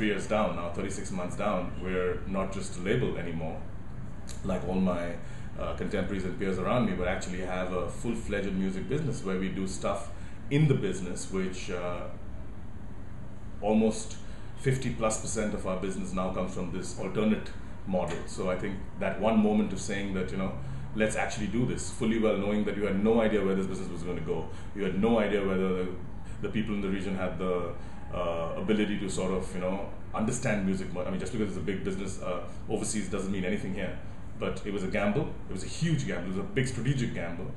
3 years down now, 36 months down, we're not just a label anymore, like all my contemporaries and peers around me, but actually have a full-fledged music business where we do stuff in the business, which almost 50+% of our business now comes from this alternate model. So I think that one moment of saying that, let's actually do this, fully well knowing that you had no idea where this business was going to go. You had no idea whether the people in the region had the ability to sort of, understand music. I mean, just because it's a big business overseas doesn't mean anything here. But it was a gamble. It was a huge gamble. It was a big strategic gamble.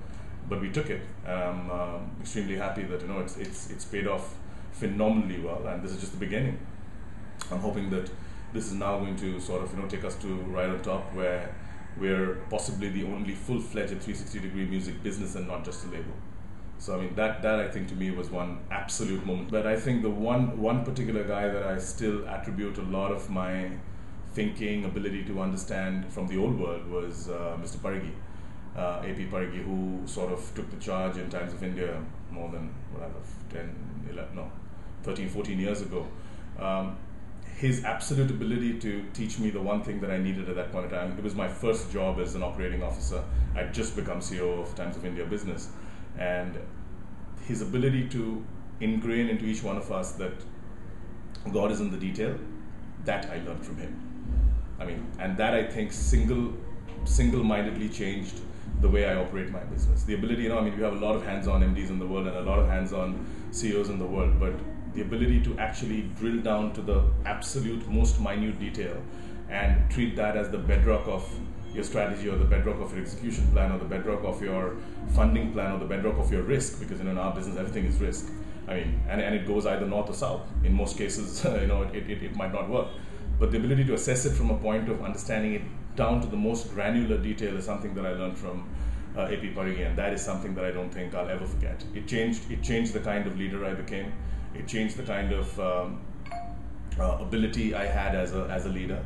But we took it. I'm extremely happy that, it's paid off phenomenally well, and this is just the beginning. I'm hoping that this is now going to sort of, take us to right on top, where we're possibly the only full-fledged 360-degree music business and not just a label. So I mean, that I think to me was one absolute moment. But I think the one particular guy that I still attribute a lot of my thinking, ability to understand from the old world was Mr. Parigi, AP Parigi, who sort of took the charge in Times of India more than, 13, 14 years ago. His absolute ability to teach me the one thing that I needed at that point in time. It was my first job as an operating officer. I'd just become CEO of Times of India business. And his ability to ingrain into each one of us that God is in the detail, that I learned from him. I mean, and that I think single-mindedly changed the way I operate my business. The ability, we have a lot of hands-on MDs in the world and a lot of hands-on CEOs in the world, but the ability to actually drill down to the absolute most minute detail and treat that as the bedrock of your strategy, or the bedrock of your execution plan, or the bedrock of your funding plan, or the bedrock of your risk, because in our business everything is risk. I mean, and it goes either north or south. In most cases, it might not work. But the ability to assess it from a point of understanding it down to the most granular detail is something that I learned from AP Parigi, and that is something that I don't think I'll ever forget. It changed the kind of leader I became. It changed the kind of ability I had as a leader.